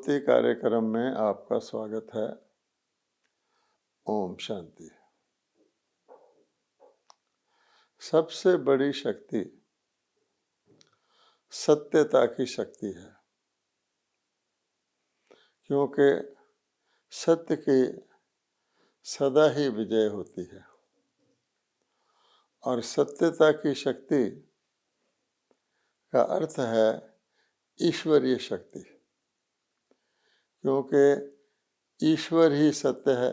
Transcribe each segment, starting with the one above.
ज्योति कार्यक्रम में आपका स्वागत है। ओम शांति। सबसे बड़ी शक्ति सत्यता की शक्ति है, क्योंकि सत्य की सदा ही विजय होती है और सत्यता की शक्ति का अर्थ है ईश्वरीय शक्ति, क्योंकि ईश्वर ही सत्य है।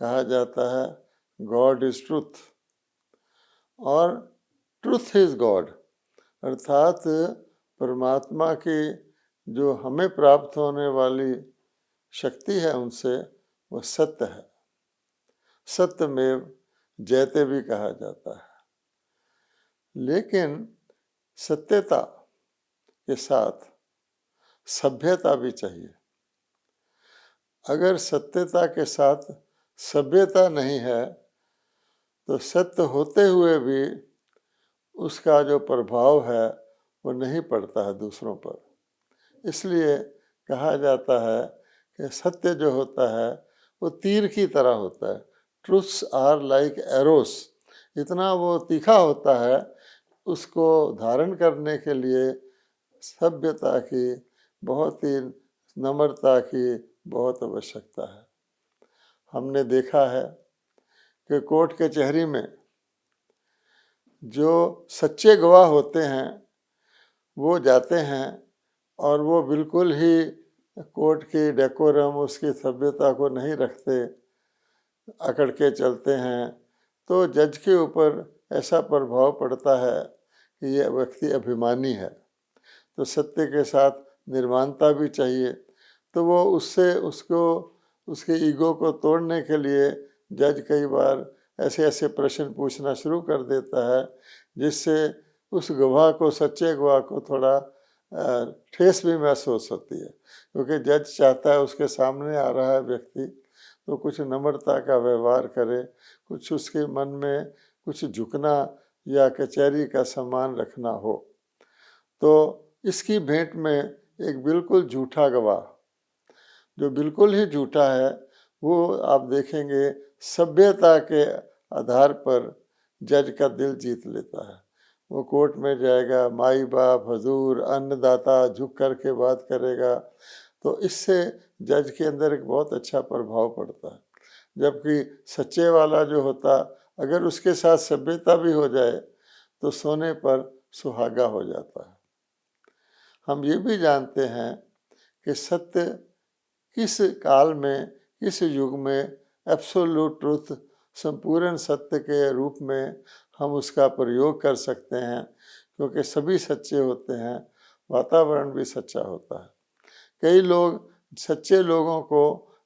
कहा जाता है गॉड इज ट्रुथ और ट्रुथ इज गॉड, अर्थात परमात्मा की जो हमें प्राप्त होने वाली शक्ति है उनसे वो सत्य है। सत्यमेव जयते भी कहा जाता है। लेकिन सत्यता के साथ सभ्यता भी चाहिए। अगर सत्यता के साथ सभ्यता नहीं है तो सत्य होते हुए भी उसका जो प्रभाव है वो नहीं पड़ता है दूसरों पर। इसलिए कहा जाता है कि सत्य जो होता है वो तीर की तरह होता है। ट्रूथ्स आर लाइक एरोस, इतना वो तीखा होता है। उसको धारण करने के लिए सभ्यता की, बहुत ही नम्रता की बहुत आवश्यकता है। हमने देखा है कि कोर्ट कचहरी में जो सच्चे गवाह होते हैं वो जाते हैं और वो बिल्कुल ही कोर्ट की डेकोरम, उसकी सभ्यता को नहीं रखते, अकड़ के चलते हैं, तो जज के ऊपर ऐसा प्रभाव पड़ता है कि ये व्यक्ति अभिमानी है। तो सत्य के साथ निर्माणता भी चाहिए। तो वो उसको उसके ईगो को तोड़ने के लिए जज कई बार ऐसे ऐसे प्रश्न पूछना शुरू कर देता है जिससे उस गवाह को, सच्चे गवाह को थोड़ा ठेस भी महसूस होती है, क्योंकि जज चाहता है उसके सामने आ रहा है व्यक्ति तो कुछ नम्रता का व्यवहार करे, कुछ उसके मन में कुछ झुकना या कचहरी का सम्मान रखना हो। तो इसकी भेंट में एक बिल्कुल झूठा गवाह, जो बिल्कुल ही झूठा है, वो आप देखेंगे सभ्यता के आधार पर जज का दिल जीत लेता है। वो कोर्ट में जाएगा, माई बाप, हजूर, अन्नदाता झुक कर के बात करेगा, तो इससे जज के अंदर एक बहुत अच्छा प्रभाव पड़ता है। जबकि सच्चे वाला जो होता, अगर उसके साथ सभ्यता भी हो जाए तो सोने पर सुहागा हो जाता है। हम ये भी जानते हैं कि सत्य किस काल में, किस युग में एब्सोल्यूट ट्रुथ, संपूर्ण सत्य के रूप में हम उसका प्रयोग कर सकते हैं, क्योंकि सभी सच्चे होते हैं, वातावरण भी सच्चा होता है। कई लोग सच्चे लोगों को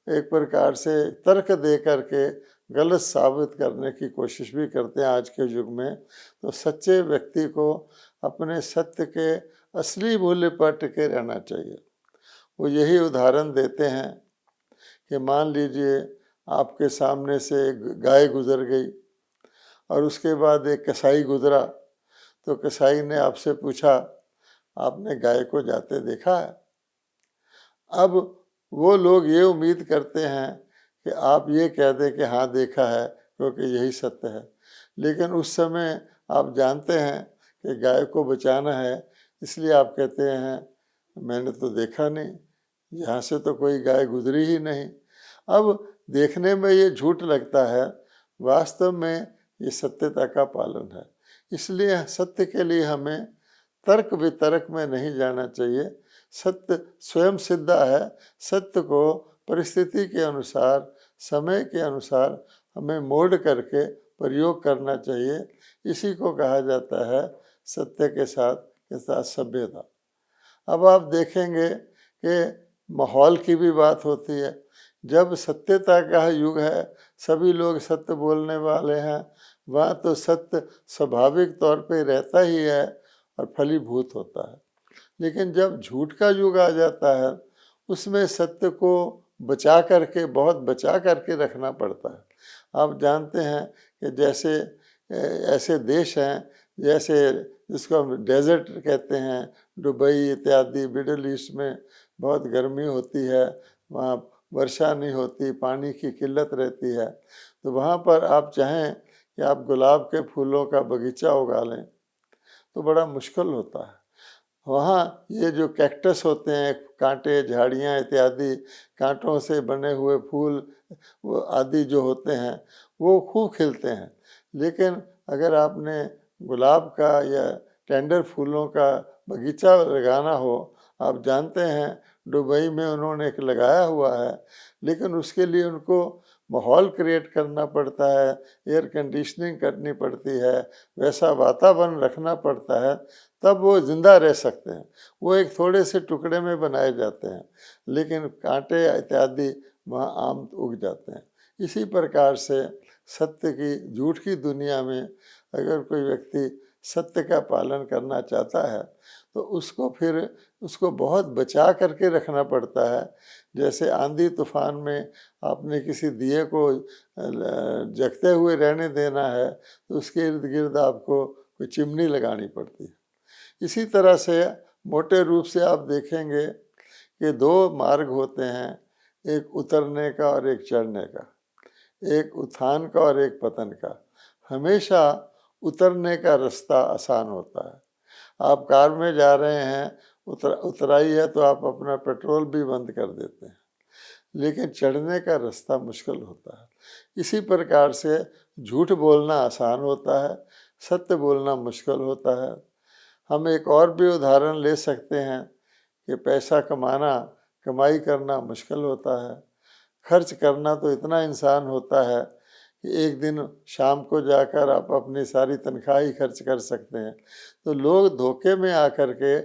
एक प्रकार से तर्क दे करके गलत साबित करने की कोशिश भी करते हैं आज के युग में। तो सच्चे व्यक्ति को अपने सत्य के असली मूल्य पर टिके रहना चाहिए। वो यही उदाहरण देते हैं कि मान लीजिए आपके सामने से एक गाय गुजर गई और उसके बाद एक कसाई गुजरा, तो कसाई ने आपसे पूछा, आपने गाय को जाते देखा है? अब वो लोग ये उम्मीद करते हैं कि आप ये कह दें कि हाँ देखा है, क्योंकि यही सत्य है। लेकिन उस समय आप जानते हैं कि गाय को बचाना है, इसलिए आप कहते हैं मैंने तो देखा नहीं, यहाँ से तो कोई गाय गुजरी ही नहीं। अब देखने में ये झूठ लगता है, वास्तव में ये सत्यता का पालन है। इसलिए सत्य के लिए हमें तर्क वितर्क में नहीं जाना चाहिए। सत्य स्वयं सिद्ध है। सत्य को परिस्थिति के अनुसार, समय के अनुसार हमें मोल्ड करके प्रयोग करना चाहिए। इसी को कहा जाता है सत्य के साथ सभ्यता। अब आप देखेंगे कि माहौल की भी बात होती है। जब सत्यता का युग है, सभी लोग सत्य बोलने वाले हैं, वहाँ तो सत्य स्वाभाविक तौर पे रहता ही है और फलीभूत होता है। लेकिन जब झूठ का युग आ जाता है, उसमें सत्य को बचा करके, बहुत बचा करके रखना पड़ता है। आप जानते हैं कि जैसे ऐसे देश हैं जैसे जिसको हम डेजर्ट कहते हैं, दुबई इत्यादि मिडिल ईस्ट में, बहुत गर्मी होती है, वहाँ वर्षा नहीं होती, पानी की किल्लत रहती है, तो वहाँ पर आप चाहें कि आप गुलाब के फूलों का बगीचा उगा लें तो बड़ा मुश्किल होता है। वहाँ ये जो कैक्टस होते हैं, कांटे, झाड़ियाँ इत्यादि, कांटों से बने हुए फूल वो आदि जो होते हैं वो खूब खिलते हैं, लेकिन अगर आपने गुलाब का या टेंडर फूलों का बगीचा लगाना हो, आप जानते हैं दुबई में उन्होंने एक लगाया हुआ है, लेकिन उसके लिए उनको माहौल क्रिएट करना पड़ता है, एयर कंडीशनिंग करनी पड़ती है, वैसा वातावरण रखना पड़ता है, तब वो ज़िंदा रह सकते हैं। वो एक थोड़े से टुकड़े में बनाए जाते हैं, लेकिन कांटे इत्यादि वहाँ आम उग जाते हैं। इसी प्रकार से सत्य की झूठ की दुनिया में अगर कोई व्यक्ति सत्य का पालन करना चाहता है तो उसको बहुत बचा करके रखना पड़ता है। जैसे आंधी तूफान में आपने किसी दिए को जगते हुए रहने देना है तो उसके इर्द गिर्द आपको कोई चिमनी लगानी पड़ती है। इसी तरह से मोटे रूप से आप देखेंगे कि दो मार्ग होते हैं, एक उतरने का और एक चढ़ने का, एक उत्थान का और एक पतन का। हमेशा उतरने का रास्ता आसान होता है। आप कार में जा रहे हैं, उतराई है तो आप अपना पेट्रोल भी बंद कर देते हैं, लेकिन चढ़ने का रास्ता मुश्किल होता है। इसी प्रकार से झूठ बोलना आसान होता है, सत्य बोलना मुश्किल होता है। हम एक और भी उदाहरण ले सकते हैं कि पैसा कमाई करना मुश्किल होता है। खर्च करना तो इतना इंसान होता है कि एक दिन शाम को जाकर आप अपनी सारी तनख्वाह ही खर्च कर सकते हैं। तो लोग धोखे में आकर के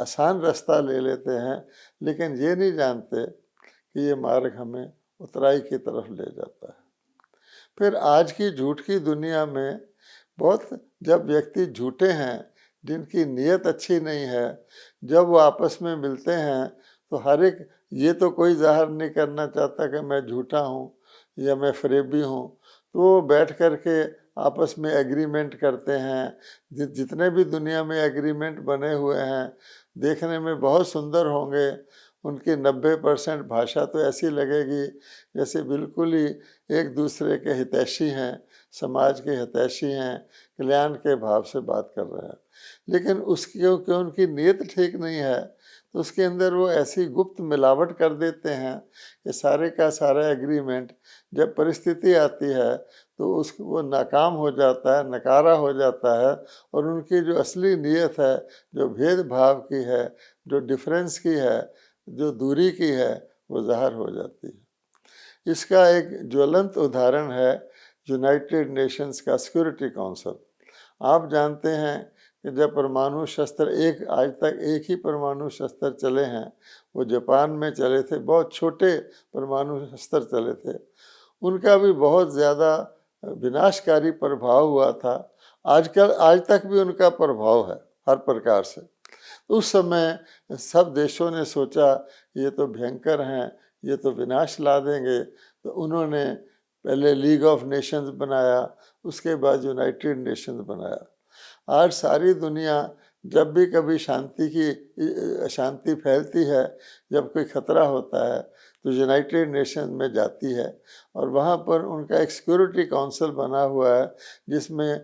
आसान रास्ता ले लेते हैं, लेकिन ये नहीं जानते कि ये मार्ग हमें उतराई की तरफ ले जाता है। फिर आज की झूठ की दुनिया में जब व्यक्ति झूठे हैं, जिनकी नीयत अच्छी नहीं है, जब वो आपस में मिलते हैं तो हर एक ये तो कोई जाहिर नहीं करना चाहता कि मैं झूठा हूँ या मैं फरेबी हूँ, तो वो बैठ कर के आपस में एग्रीमेंट करते हैं। जितने भी दुनिया में एग्रीमेंट बने हुए हैं देखने में बहुत सुंदर होंगे, उनकी 90% भाषा तो ऐसी लगेगी जैसे बिल्कुल ही एक दूसरे के हितैषी हैं, समाज के हितैषी हैं, कल्याण के भाव से बात कर रहे हैं। लेकिन उसकी क्योंकि उनकी नीयत ठीक नहीं है तो उसके अंदर वो ऐसी गुप्त मिलावट कर देते हैं कि सारे का सारा एग्रीमेंट जब परिस्थिति आती है तो वो नाकाम हो जाता है, नकारा हो जाता है, और उनकी जो असली नीयत है, जो भेदभाव की है, जो डिफरेंस की है, जो दूरी की है, वो ज़ाहिर हो जाती है। इसका एक ज्वलंत उदाहरण है यूनाइटेड नेशंस का सिक्योरिटी काउंसिल। आप जानते हैं कि जब परमाणु शस्त्र आज तक एक ही परमाणु शस्त्र चले हैं, वो जापान में चले थे, बहुत छोटे परमाणु शस्त्र चले थे, उनका भी बहुत ज़्यादा विनाशकारी प्रभाव हुआ था। आज तक भी उनका प्रभाव है हर प्रकार से। उस समय सब देशों ने सोचा ये तो भयंकर हैं, ये तो विनाश ला देंगे, तो उन्होंने पहले लीग ऑफ नेशंस बनाया, उसके बाद यूनाइटेड नेशंस बनाया। आज सारी दुनिया जब भी कभी अशांति फैलती है, जब कोई खतरा होता है तो यूनाइटेड नेशन में जाती है, और वहाँ पर उनका एक सिक्योरिटी काउंसिल बना हुआ है जिसमें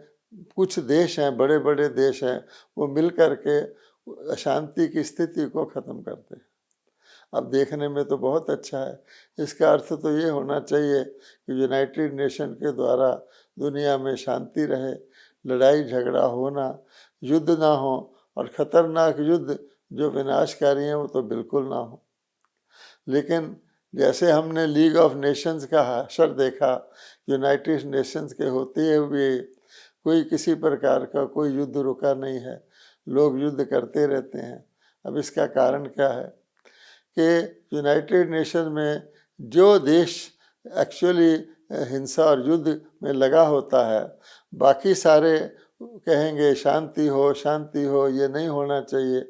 कुछ देश हैं, बड़े बड़े देश हैं, वो मिल कर के अशांति की स्थिति को ख़त्म करते हैं। अब देखने में तो बहुत अच्छा है। इसका अर्थ तो ये होना चाहिए कि यूनाइटेड नेशन के द्वारा दुनिया में शांति रहे, लड़ाई झगड़ा होना, युद्ध ना हो, और ख़तरनाक युद्ध जो विनाशकारी हैं वो तो बिल्कुल ना हो। लेकिन जैसे हमने लीग ऑफ नेशंस का हशर देखा, यूनाइटेड नेशंस के होते हुए कोई किसी प्रकार का कोई युद्ध रुका नहीं है, लोग युद्ध करते रहते हैं। अब इसका कारण क्या है कि यूनाइटेड नेशन में जो देश एक्चुअली हिंसा और युद्ध में लगा होता है, बाकी सारे कहेंगे शांति हो शांति हो, ये नहीं होना चाहिए,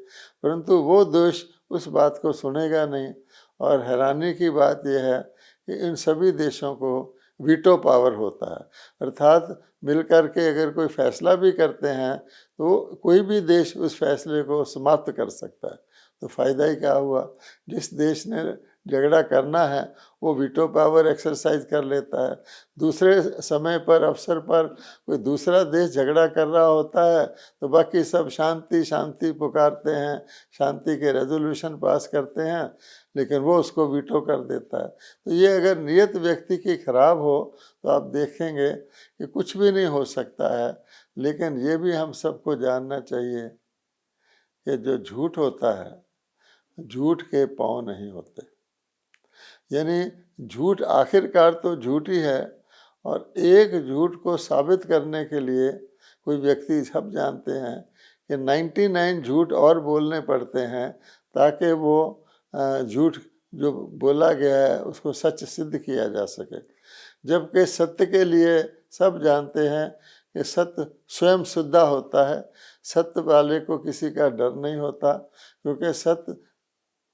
परंतु वो देश उस बात को सुनेगा नहीं। और हैरानी की बात यह है कि इन सभी देशों को वीटो पावर होता है, अर्थात मिलकर के अगर कोई फैसला भी करते हैं तो कोई भी देश उस फैसले को समाप्त कर सकता है। तो फ़ायदा ही क्या हुआ। जिस देश ने झगड़ा करना है वो वीटो पावर एक्सरसाइज कर लेता है। दूसरे समय पर अवसर पर कोई दूसरा देश झगड़ा कर रहा होता है तो बाकी सब शांति शांति पुकारते हैं, शांति के रेजोल्यूशन पास करते हैं, लेकिन वो उसको वीटो कर देता है। तो ये अगर नीयत व्यक्ति की खराब हो तो आप देखेंगे कि कुछ भी नहीं हो सकता है। लेकिन ये भी हम सबको जानना चाहिए कि जो झूठ होता है, झूठ के पाँव नहीं होते। यानी झूठ आखिरकार तो झूठ ही है, और एक झूठ को साबित करने के लिए कोई व्यक्ति, सब जानते हैं कि 99 झूठ और बोलने पड़ते हैं ताकि वो झूठ जो बोला गया है उसको सच सिद्ध किया जा सके। जबकि सत्य के लिए सब जानते हैं कि सत्य स्वयं शुद्ध होता है, सत्य वाले को किसी का डर नहीं होता, क्योंकि सत्य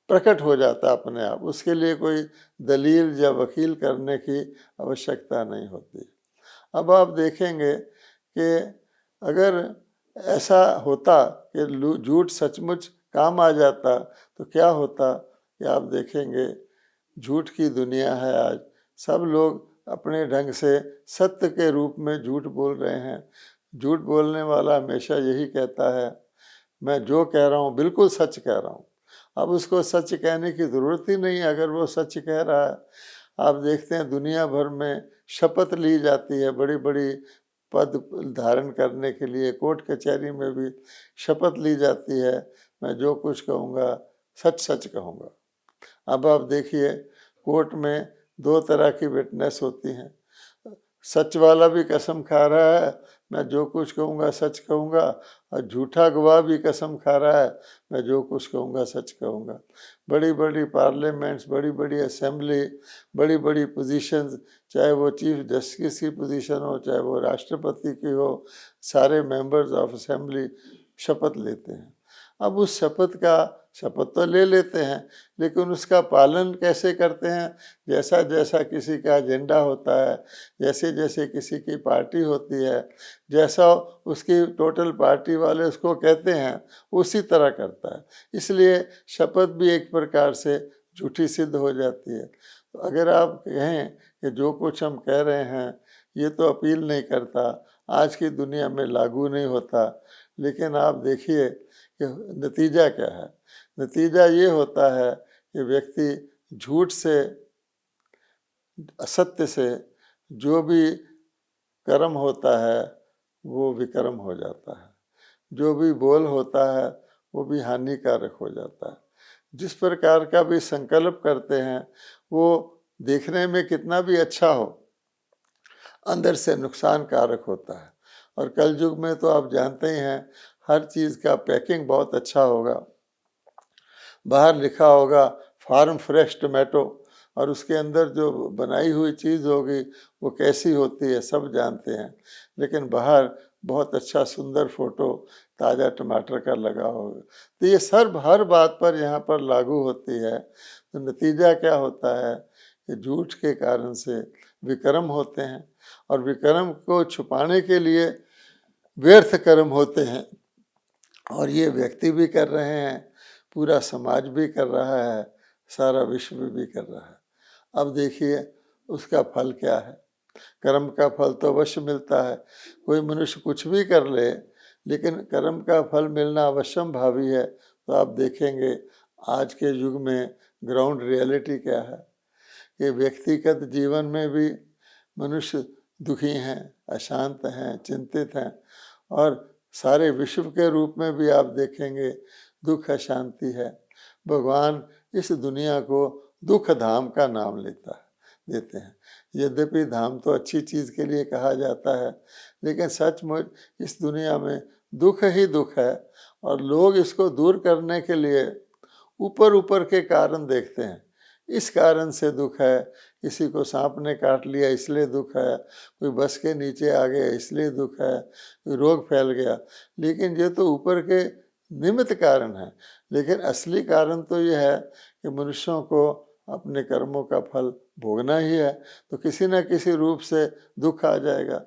प्रकट हो जाता अपने आप, उसके लिए कोई दलील या वकील करने की आवश्यकता नहीं होती। अब आप देखेंगे कि अगर ऐसा होता कि झूठ सचमुच काम आ जाता तो क्या होता कि आप देखेंगे झूठ की दुनिया है आज। सब लोग अपने ढंग से सत्य के रूप में झूठ बोल रहे हैं। झूठ बोलने वाला हमेशा यही कहता है, मैं जो कह रहा हूँ बिल्कुल सच कह रहा हूँ। अब उसको सच कहने की ज़रूरत ही नहीं अगर वो सच कह रहा है। आप देखते हैं दुनिया भर में शपथ ली जाती है बड़ी बड़ी पद धारण करने के लिए, कोर्ट कचहरी में भी शपथ ली जाती है, मैं जो कुछ कहूँगा सच सच कहूँगा। अब आप देखिए कोर्ट में दो तरह की विटनेस होती हैं। सच वाला भी कसम खा रहा है मैं जो कुछ कहूँगा सच कहूँगा, और झूठा गवाह भी कसम खा रहा है मैं जो कुछ कहूँगा सच कहूँगा। बड़ी बड़ी पार्लियामेंट्स, बड़ी बड़ी असेंबली, बड़ी बड़ी पोजीशंस, चाहे वो चीफ जस्टिस की पोजीशन हो, चाहे वो राष्ट्रपति की हो, सारे मेंबर्स ऑफ असेंबली शपथ लेते हैं। अब उस शपथ तो ले लेते हैं, लेकिन उसका पालन कैसे करते हैं? जैसा जैसा किसी का एजेंडा होता है, जैसे जैसे किसी की पार्टी होती है, जैसा उसकी टोटल पार्टी वाले उसको कहते हैं उसी तरह करता है। इसलिए शपथ भी एक प्रकार से झूठी सिद्ध हो जाती है। तो अगर आप कहें कि जो कुछ हम कह रहे हैं ये तो अपील नहीं करता, आज की दुनिया में लागू नहीं होता, लेकिन आप देखिए कि नतीजा क्या है। नतीजा ये होता है कि व्यक्ति झूठ से, असत्य से जो भी कर्म होता है वो विकर्म हो जाता है, जो भी बोल होता है वो भी हानिकारक हो जाता है। जिस प्रकार का भी संकल्प करते हैं वो देखने में कितना भी अच्छा हो, अंदर से नुकसानकारक होता है। और कलयुग में तो आप जानते ही हैं हर चीज़ का पैकिंग बहुत अच्छा होगा, बाहर लिखा होगा फार्म फ्रेश टोमेटो, और उसके अंदर जो बनाई हुई चीज़ होगी वो कैसी होती है सब जानते हैं, लेकिन बाहर बहुत अच्छा सुंदर फोटो ताज़ा टमाटर का लगा होगा। तो ये सब हर बात पर यहाँ पर लागू होती है। तो नतीजा क्या होता है कि झूठ के कारण से विकर्म होते हैं, और विकर्म को छुपाने के लिए व्यर्थ कर्म होते हैं, और ये व्यक्ति भी कर रहे हैं, पूरा समाज भी कर रहा है, सारा विश्व भी कर रहा है। अब देखिए उसका फल क्या है। कर्म का फल तो अवश्य मिलता है, कोई मनुष्य कुछ भी कर ले, लेकिन कर्म का फल मिलना अवश्यम भावी है। तो आप देखेंगे आज के युग में ग्राउंड रियलिटी क्या है कि व्यक्तिगत जीवन में भी मनुष्य दुखी हैं, अशांत हैं, चिंतित हैं, और सारे विश्व के रूप में भी आप देखेंगे दुख अशांति है। भगवान इस दुनिया को दुख धाम का नाम देते हैं। यद्यपि धाम तो अच्छी चीज़ के लिए कहा जाता है, लेकिन सचमुच इस दुनिया में दुख ही दुख है, और लोग इसको दूर करने के लिए ऊपर ऊपर के कारण देखते हैं। इस कारण से दुख है, किसी को सांप ने काट लिया इसलिए दुख है, कोई बस के नीचे आ गया इसलिए दुख है, कोई रोग फैल गया, लेकिन ये तो ऊपर के निमित्त कारण है। लेकिन असली कारण तो ये है कि मनुष्यों को अपने कर्मों का फल भोगना ही है, तो किसी न किसी रूप से दुख आ जाएगा।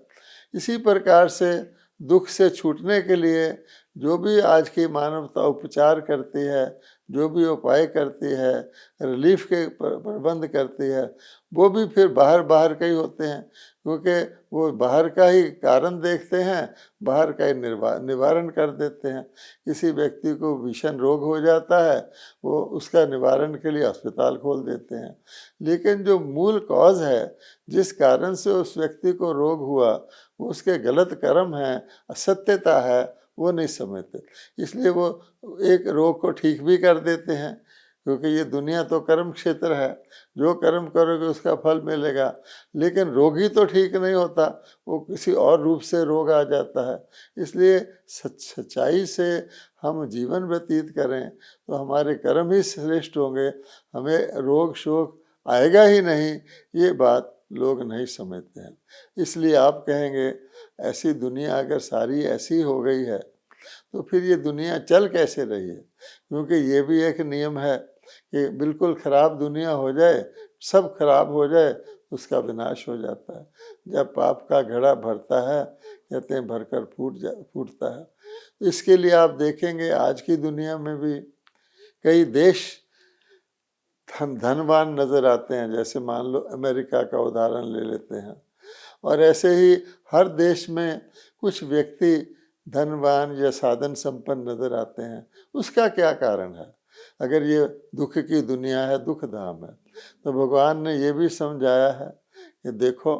इसी प्रकार से दुख से छूटने के लिए जो भी आज की मानवता उपचार करती है, जो भी उपाय करती है, रिलीफ के प्रबंध करती है, वो भी फिर बाहर बाहर के ही होते हैं, क्योंकि वो बाहर का ही कारण देखते हैं, बाहर का ही निवारण कर देते हैं। किसी व्यक्ति को भीषण रोग हो जाता है, वो उसका निवारण के लिए अस्पताल खोल देते हैं, लेकिन जो मूल कॉज है, जिस कारण से उस व्यक्ति को रोग हुआ, वो उसके गलत कर्म हैं, असत्यता है, वो नहीं समझते। इसलिए वो एक रोग को ठीक भी कर देते हैं, क्योंकि ये दुनिया तो कर्म क्षेत्र है, जो कर्म करोगे उसका फल मिलेगा। लेकिन रोगी तो ठीक नहीं होता, वो किसी और रूप से रोग आ जाता है। इसलिए सच्चाई से हम जीवन व्यतीत करें तो हमारे कर्म ही श्रेष्ठ होंगे, हमें रोग शोक आएगा ही नहीं। ये बात लोग नहीं समझते हैं। इसलिए आप कहेंगे ऐसी दुनिया अगर सारी ऐसी हो गई है तो फिर ये दुनिया चल कैसे रही है, क्योंकि ये भी एक नियम है कि बिल्कुल खराब दुनिया हो जाए, सब खराब हो जाए, उसका विनाश हो जाता है। जब पाप का घड़ा भरता है, कहते हैं भरकर फूटता है। तो इसके लिए आप देखेंगे आज की दुनिया में भी कई देश धनवान नजर आते हैं, जैसे मान लो अमेरिका का उदाहरण ले लेते हैं, और ऐसे ही हर देश में कुछ व्यक्ति धनवान या साधन संपन्न नजर आते हैं। उसका क्या कारण है? अगर ये दुख की दुनिया है, दुख धाम है, तो भगवान ने ये भी समझाया है कि देखो,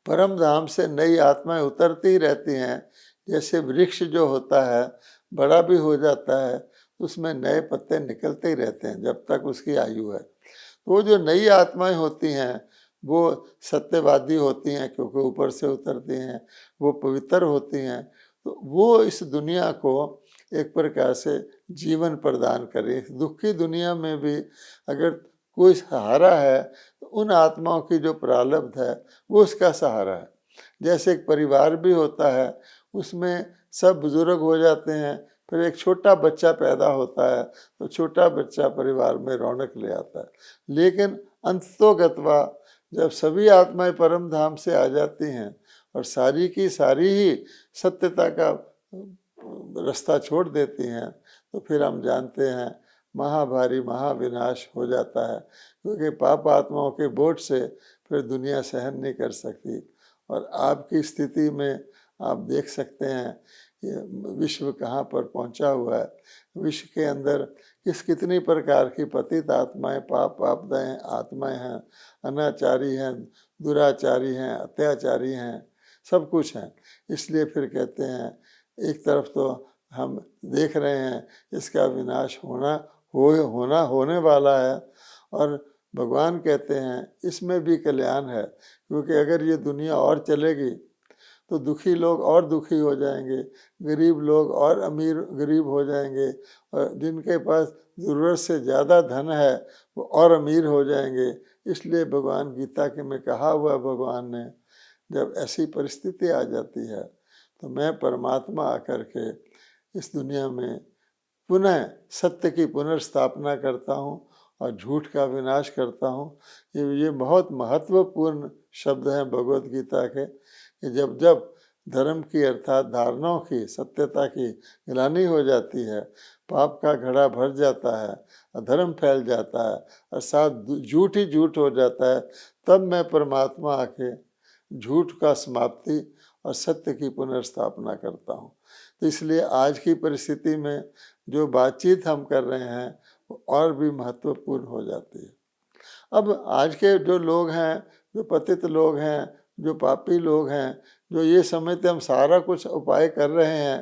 परम धाम से नई आत्माएं उतरती ही रहती हैं। जैसे वृक्ष जो होता है बड़ा भी हो जाता है, उसमें नए पत्ते निकलते ही रहते हैं जब तक उसकी आयु है। तो वो जो नई आत्माएं होती हैं वो सत्यवादी होती हैं, क्योंकि ऊपर से उतरती हैं, वो पवित्र होती हैं। तो वो इस दुनिया को एक प्रकार से जीवन प्रदान करें। दुख की दुनिया में भी अगर कोई सहारा है तो उन आत्माओं की जो प्रारब्ध है वो उसका सहारा है। जैसे एक परिवार भी होता है, उसमें सब बुजुर्ग हो जाते हैं, फिर एक छोटा बच्चा पैदा होता है, तो छोटा बच्चा परिवार में रौनक ले आता है। लेकिन अंततोगत्वा जब सभी आत्माएं परम धाम से आ जाती हैं और सारी की सारी ही सत्यता का रास्ता छोड़ देती हैं, तो फिर हम जानते हैं महाभारी महाविनाश हो जाता है, क्योंकि पाप आत्माओं के बोझ से फिर दुनिया सहन नहीं कर सकती। और आपकी स्थिति में आप देख सकते हैं ये विश्व कहाँ पर पहुँचा हुआ है। विश्व के अंदर कितनी प्रकार की पतित आत्माएं, पाप आपदाएं आत्माएं हैं, अनाचारी हैं, दुराचारी हैं, अत्याचारी हैं, सब कुछ हैं। इसलिए फिर कहते हैं एक तरफ तो हम देख रहे हैं इसका विनाश होने वाला है, और भगवान कहते हैं इसमें भी कल्याण है, क्योंकि अगर ये दुनिया और चलेगी तो दुखी लोग और दुखी हो जाएंगे, गरीब लोग और गरीब हो जाएंगे, और जिनके पास ज़रूरत से ज़्यादा धन है वो और अमीर हो जाएंगे। इसलिए भगवान गीता के में कहा हुआ भगवान ने, जब ऐसी परिस्थिति आ जाती है तो मैं परमात्मा आकर के इस दुनिया में पुनः सत्य की पुनर्स्थापना करता हूँ और झूठ का विनाश करता हूँ। ये बहुत महत्वपूर्ण शब्द हैं भगवत गीता के, कि जब जब धर्म की अर्थात धारणाओं की, सत्यता की गिलानी हो जाती है, पाप का घड़ा भर जाता है, अधर्म फैल जाता है और साथ झूठ ही झूठ हो जाता है, तब मैं परमात्मा आके झूठ का समाप्ति और सत्य की पुनर्स्थापना करता हूँ। तो इसलिए आज की परिस्थिति में जो बातचीत हम कर रहे हैं वो और भी महत्वपूर्ण हो जाती है। अब आज के जो लोग हैं, जो पतित लोग हैं, जो पापी लोग हैं, जो ये समझते हम सारा कुछ उपाय कर रहे हैं,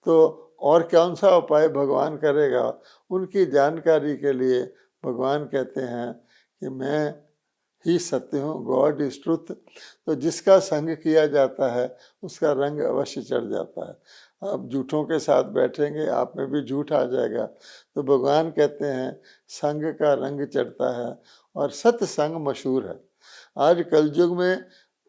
तो और कौन सा उपाय भगवान करेगा, उनकी जानकारी के लिए भगवान कहते हैं कि मैं ही सत्य हूँ, गॉड इज ट्रुथ। तो जिसका संग किया जाता है उसका रंग अवश्य चढ़ जाता है। आप झूठों के साथ बैठेंगे, आप में भी झूठ आ जाएगा। तो भगवान कहते हैं संग का रंग चढ़ता है और सत्संग मशहूर है। आज कलयुग में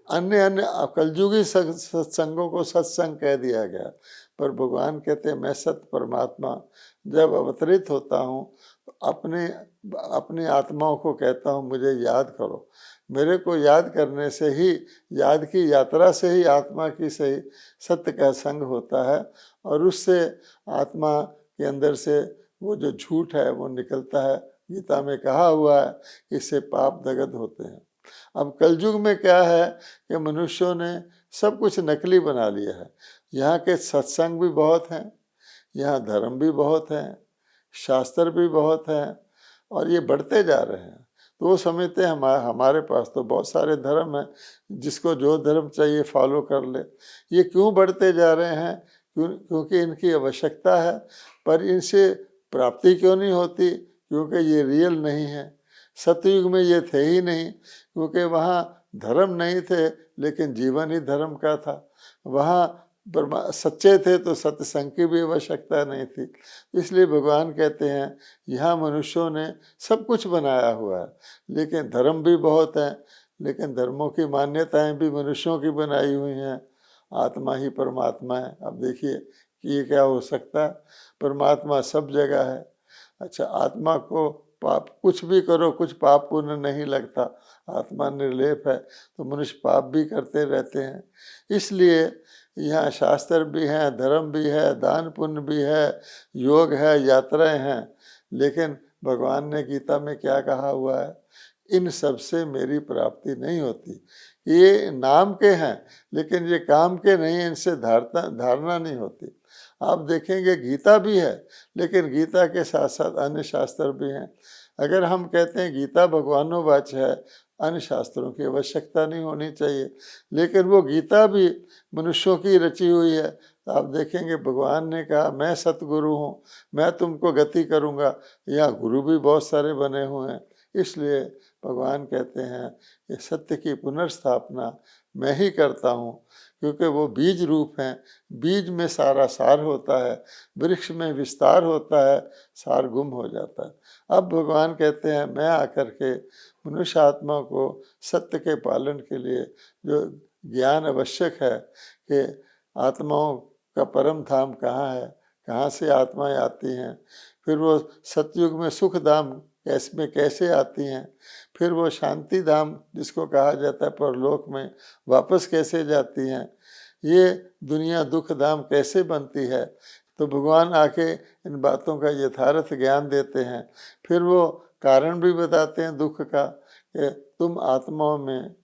अन्य कलयुगी सत्संगों को सत्संग कह दिया गया, पर भगवान कहते हैं मैं सत्य परमात्मा जब अवतरित होता हूँ अपने अपनी आत्माओं को कहता हूँ मुझे याद करो। मेरे को याद करने से ही, याद की यात्रा से ही आत्मा की सही सत्य का संग होता है, और उससे आत्मा के अंदर से वो जो झूठ है वो निकलता है। गीता में कहा हुआ है कि इससे पाप दगध होते हैं। अब कलयुग में क्या है कि मनुष्यों ने सब कुछ नकली बना लिया है। यहाँ के सत्संग भी बहुत हैं, यहाँ धर्म भी बहुत हैं, शास्त्र भी बहुत हैं, और ये बढ़ते जा रहे हैं। तो वो समझते हैं हमारे पास तो बहुत सारे धर्म हैं, जिसको जो धर्म चाहिए फॉलो कर ले। ये क्यों बढ़ते जा रहे हैं? क्योंकि इनकी आवश्यकता है, पर इनसे प्राप्ति क्यों नहीं होती? क्योंकि ये रियल नहीं है। सतयुग में ये थे ही नहीं, क्योंकि वहाँ धर्म नहीं थे, लेकिन जीवन ही धर्म का था। वहाँ सच्चे थे तो सत्संग की भी आवश्यकता नहीं थी। इसलिए भगवान कहते हैं यहाँ मनुष्यों ने सब कुछ बनाया हुआ है, लेकिन धर्म भी बहुत हैं, लेकिन धर्मों की मान्यताएं भी मनुष्यों की बनाई हुई हैं। आत्मा ही परमात्मा है। अब देखिए कि ये क्या हो सकता है? परमात्मा सब जगह है। अच्छा, आत्मा को पाप कुछ भी करो, कुछ पाप पुण्य नहीं लगता, आत्मा निर्लेप है, तो मनुष्य पाप भी करते रहते हैं। इसलिए यहाँ शास्त्र भी हैं, धर्म भी है, दान पुण्य भी है, योग है, यात्राएं हैं, लेकिन भगवान ने गीता में क्या कहा हुआ है? इन सब से मेरी प्राप्ति नहीं होती। ये नाम के हैं, लेकिन ये काम के नहीं, इनसे धारणा नहीं होती। आप देखेंगे गीता भी है, लेकिन गीता के साथ साथ अन्य शास्त्र भी हैं। अगर हम कहते हैं गीता भगवानोवाच है, अन्य शास्त्रों की आवश्यकता नहीं होनी चाहिए, लेकिन वो गीता भी मनुष्यों की रची हुई है। तो आप देखेंगे भगवान ने कहा मैं सतगुरु हूँ, मैं तुमको गति करूँगा। यहाँ गुरु भी बहुत सारे बने हुए हैं। इसलिए भगवान कहते हैं कि सत्य की पुनर्स्थापना मैं ही करता हूँ, क्योंकि वो बीज रूप हैं। बीज में सारा सार होता है, वृक्ष में विस्तार होता है, सार गुम हो जाता है। अब भगवान कहते हैं मैं आकर के मनुष्य आत्मा को सत्य के पालन के लिए जो ज्ञान आवश्यक है कि आत्माओं का परम धाम कहाँ है, कहाँ से आत्माएं आती हैं, फिर वो सतयुग में सुख धाम कैसे आती हैं, फिर वो शांति धाम जिसको कहा जाता है परलोक में वापस कैसे जाती हैं, ये दुनिया दुख धाम कैसे बनती है। तो भगवान आके इन बातों का यथार्थ ज्ञान देते हैं। फिर वो कारण भी बताते हैं दुख का, कि तुम आत्माओं में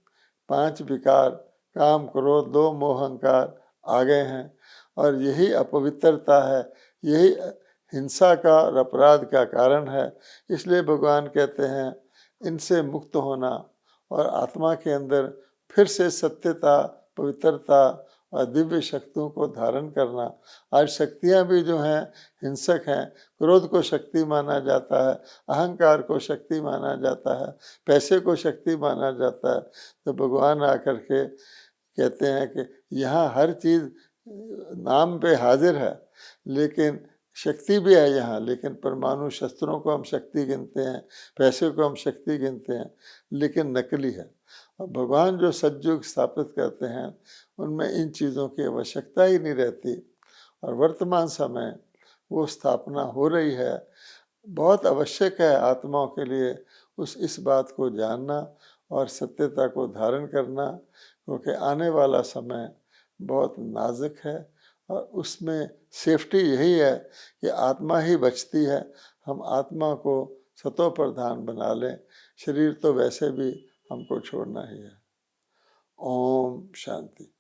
5 विकार काम क्रोध 2 मोह अहंकार आ गए हैं, और यही अपवित्रता है, यही हिंसा का और अपराध का कारण है। इसलिए भगवान कहते हैं इनसे मुक्त होना और आत्मा के अंदर फिर से सत्यता, पवित्रता और दिव्य शक्तियों को धारण करना। आज शक्तियाँ भी जो हैं हिंसक हैं। क्रोध को शक्ति माना जाता है, अहंकार को शक्ति माना जाता है, पैसे को शक्ति माना जाता है। तो भगवान आकर के कहते हैं कि यहाँ हर चीज़ नाम पे हाजिर है, लेकिन शक्ति भी है यहाँ, लेकिन परमाणु शस्त्रों को हम शक्ति गिनते हैं, पैसे को हम शक्ति गिनते हैं, लेकिन नकली है। और भगवान जो सतयुग स्थापित करते हैं उनमें इन चीज़ों की आवश्यकता ही नहीं रहती, और वर्तमान समय वो स्थापना हो रही है। बहुत आवश्यक है आत्माओं के लिए इस बात को जानना और सत्यता को धारण करना, क्योंकि आने वाला समय बहुत नाजुक है, और उसमें सेफ्टी यही है कि आत्मा ही बचती है। हम आत्मा को सतो प्रधान बना लें, शरीर तो वैसे भी हमको छोड़ना ही है। ओम शांति।